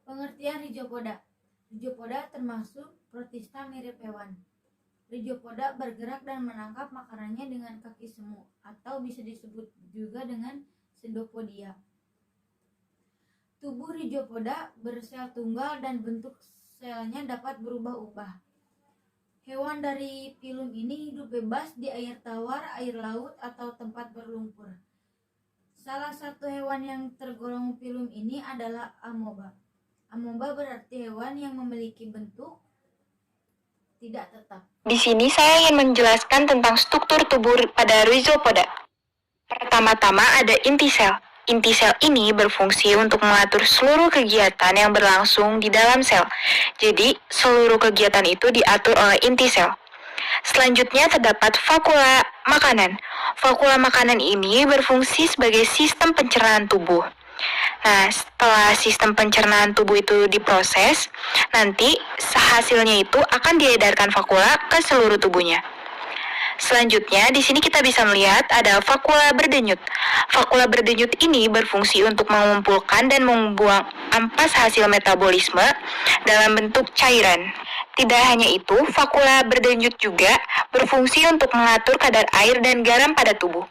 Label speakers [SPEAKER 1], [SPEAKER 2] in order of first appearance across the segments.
[SPEAKER 1] Pengertian Rhizopoda. Rhizopoda termasuk protista mirip hewan. Rhizopoda bergerak dan menangkap makanannya dengan kaki semu atau bisa disebut juga dengan pseudopodia. Tubuh Rhizopoda bersel tunggal dan bentuk selnya dapat berubah-ubah. Hewan dari filum ini hidup bebas di air tawar, air laut, atau tempat berlumpur. Salah satu hewan yang tergolong filum ini adalah amoeba. Amoeba berarti hewan yang memiliki bentuk tidak tetap.
[SPEAKER 2] Di sini saya ingin menjelaskan tentang struktur tubuh pada Rhizopoda. Pertama-tama ada inti sel. Inti sel ini berfungsi untuk mengatur seluruh kegiatan yang berlangsung di dalam sel. Jadi, seluruh kegiatan itu diatur oleh inti sel. Selanjutnya terdapat vakula makanan. Vakula makanan ini berfungsi sebagai sistem pencernaan tubuh. Nah, setelah sistem pencernaan tubuh itu diproses, nanti hasilnya itu akan diedarkan vakula ke seluruh tubuhnya. Selanjutnya, di sini kita bisa melihat ada vakula berdenyut. Vakula berdenyut ini berfungsi untuk mengumpulkan dan membuang ampas hasil metabolisme dalam bentuk cairan. Tidak hanya itu, vakula berdenyut juga berfungsi untuk mengatur kadar air dan garam pada tubuh.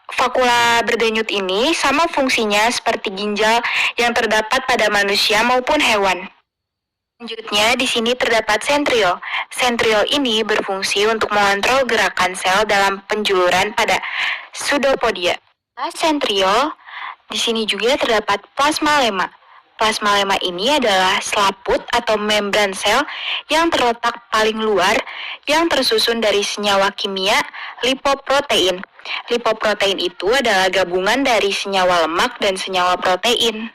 [SPEAKER 2] Vakula berdenyut ini sama fungsinya seperti ginjal yang terdapat pada manusia maupun hewan. Selanjutnya, di sini terdapat sentriol. Sentriol ini berfungsi untuk mengontrol gerakan sel dalam penjuluran pada pseudopodia. Sentriol, di sini juga terdapat plasmalema. Plasmalema ini adalah selaput atau membran sel yang terletak paling luar yang tersusun dari senyawa kimia lipoprotein. Lipoprotein itu adalah gabungan dari senyawa lemak dan senyawa protein.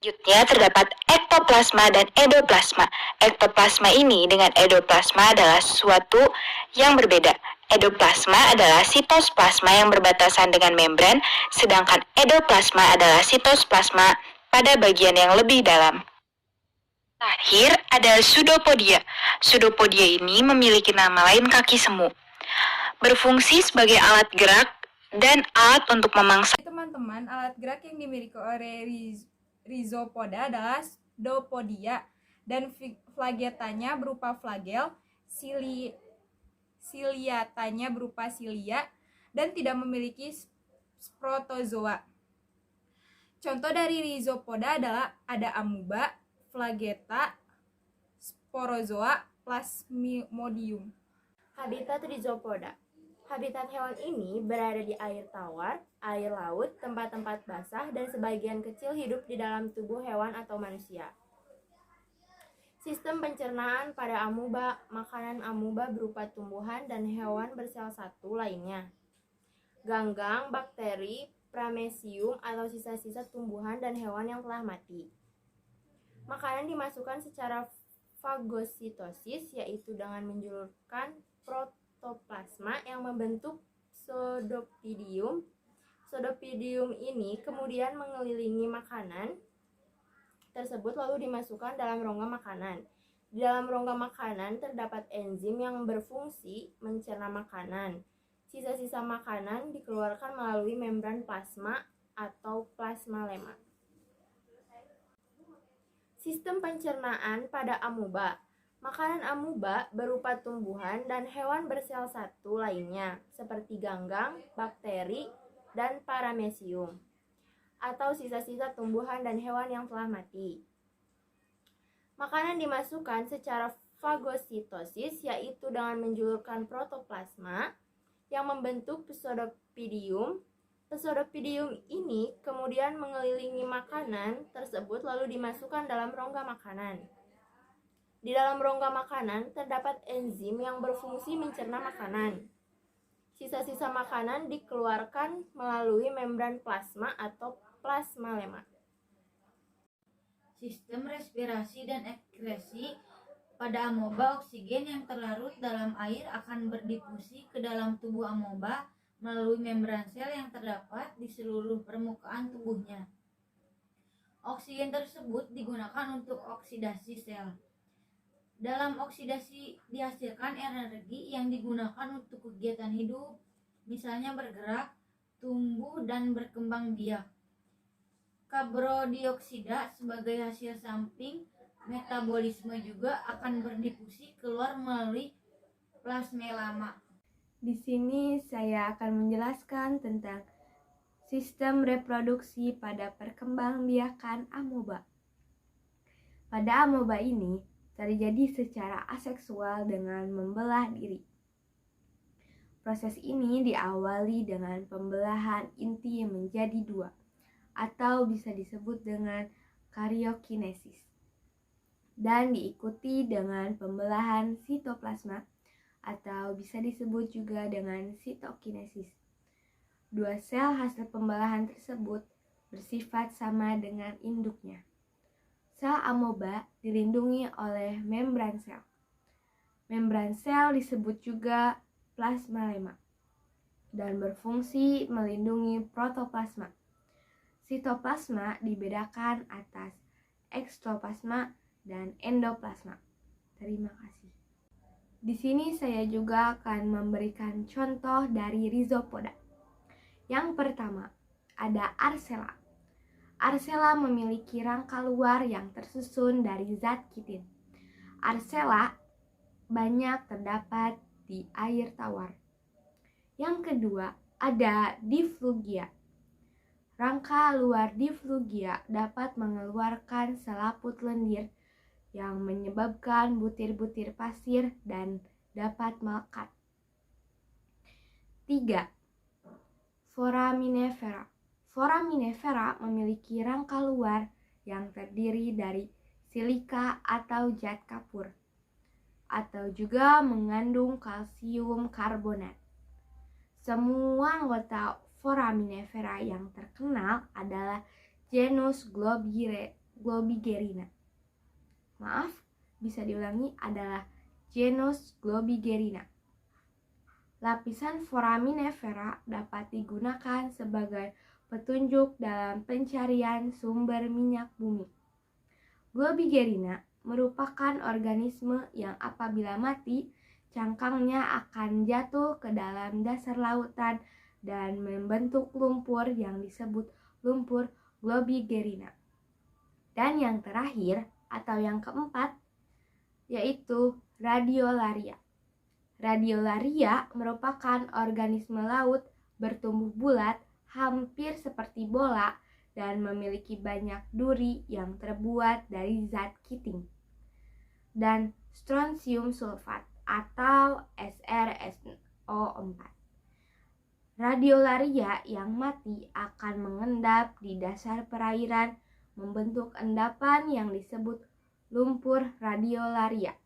[SPEAKER 2] Selanjutnya terdapat ektoplasma dan endoplasma. Ektoplasma ini dengan endoplasma adalah sesuatu yang berbeda. Endoplasma adalah sitosplasma yang berbatasan dengan membran, sedangkan endoplasma adalah sitosplasma pada bagian yang lebih dalam. Terakhir ada pseudopodia. Pseudopodia ini memiliki nama lain kaki semu. Berfungsi sebagai alat gerak dan alat untuk memangsa.
[SPEAKER 3] Teman-teman, alat gerak yang dimiliki oleh Rhizopoda adalah pseudopodia dan flagetanya berupa flagel, ciliatanya berupa cilia, dan tidak memiliki protozoa. Contoh dari Rhizopoda adalah ada amoeba, flageta, sporozoa, plasmodium.
[SPEAKER 4] Habitat Rhizopoda. Habitat hewan ini berada di air tawar, air laut, tempat-tempat basah, dan sebagian kecil hidup di dalam tubuh hewan atau manusia. Sistem pencernaan pada amoeba. Makanan amoeba berupa tumbuhan dan hewan bersel satu lainnya. Ganggang, bakteri, pramecium atau sisa-sisa tumbuhan dan hewan yang telah mati. Makanan dimasukkan secara fagositosis, yaitu dengan menjulurkan protoplasma yang membentuk pseudopodium. Pseudopodium ini kemudian mengelilingi makanan tersebut lalu dimasukkan dalam rongga makanan. Di dalam rongga makanan terdapat enzim yang berfungsi mencerna makanan. Sisa-sisa makanan dikeluarkan melalui membran plasma atau plasmalema. Sistem pencernaan pada amoeba. Makanan amoeba berupa tumbuhan dan hewan bersel satu lainnya, seperti ganggang, bakteri, dan paramecium, atau sisa-sisa tumbuhan dan hewan yang telah mati. Makanan dimasukkan secara fagositosis, yaitu dengan menjulurkan protoplasma yang membentuk pseudopodium. Pseudopodium ini kemudian mengelilingi makanan tersebut lalu dimasukkan dalam rongga makanan. Di dalam rongga makanan terdapat enzim yang berfungsi mencerna makanan. Sisa-sisa makanan dikeluarkan melalui membran plasma atau plasmalema.
[SPEAKER 1] Sistem respirasi dan ekskresi. Pada amoeba, oksigen yang terlarut dalam air akan berdifusi ke dalam tubuh amoeba melalui membran sel yang terdapat di seluruh permukaan tubuhnya. Oksigen tersebut digunakan untuk oksidasi sel. Dalam oksidasi dihasilkan energi yang digunakan untuk kegiatan hidup, misalnya bergerak, tumbuh, dan berkembang biak. Karbondioksida sebagai hasil samping metabolisme juga akan berdifusi keluar melalui plasmelama.
[SPEAKER 5] Di sini saya akan menjelaskan tentang sistem reproduksi pada perkembangbiakan amoeba. Pada amoeba ini terjadi secara aseksual dengan membelah diri. Proses ini diawali dengan pembelahan inti menjadi dua, atau bisa disebut dengan karyokinesis, dan diikuti dengan pembelahan sitoplasma, atau bisa disebut juga dengan sitokinesis. Dua sel hasil pembelahan tersebut bersifat sama dengan induknya. Sel amoeba dilindungi oleh membran sel. Membran sel disebut juga plasmalema dan berfungsi melindungi protoplasma. Sitoplasma dibedakan atas ekstoplasma dan endoplasma. Terima kasih. Di sini saya juga akan memberikan contoh dari rhizopoda. Yang pertama, ada arsela. Arsela memiliki rangka luar yang tersusun dari zat kitin. Arsela banyak terdapat di air tawar. Yang kedua, ada diflugia. Rangka luar diflugia dapat mengeluarkan selaput lendir yang menyebabkan butir-butir pasir dan dapat melekat. 3. Foraminifera. Foraminifera memiliki rangka luar yang terdiri dari silika atau zat kapur, atau juga mengandung kalsium karbonat. Semua anggota foraminifera yang terkenal adalah genus Globigerina. Maaf, bisa diulangi, adalah genus Globigerina. Lapisan foraminifera dapat digunakan sebagai petunjuk dalam pencarian sumber minyak bumi. Globigerina merupakan organisme yang apabila mati, cangkangnya akan jatuh ke dalam dasar lautan dan membentuk lumpur yang disebut lumpur Globigerina. Dan yang terakhir atau yang keempat yaitu Radiolaria. Radiolaria merupakan organisme laut bertumbuh bulat hampir seperti bola dan memiliki banyak duri yang terbuat dari zat kitin dan strontium sulfat atau SrSO4. Radiolaria yang mati akan mengendap di dasar perairan membentuk endapan yang disebut lumpur radiolaria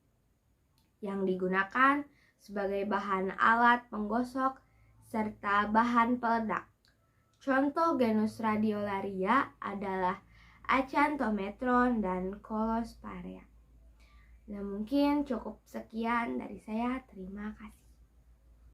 [SPEAKER 5] yang digunakan sebagai bahan alat penggosok serta bahan peledak. Contoh genus Radiolaria adalah Acanthometron dan Colosphaera. Nah, mungkin cukup sekian dari saya. Terima kasih.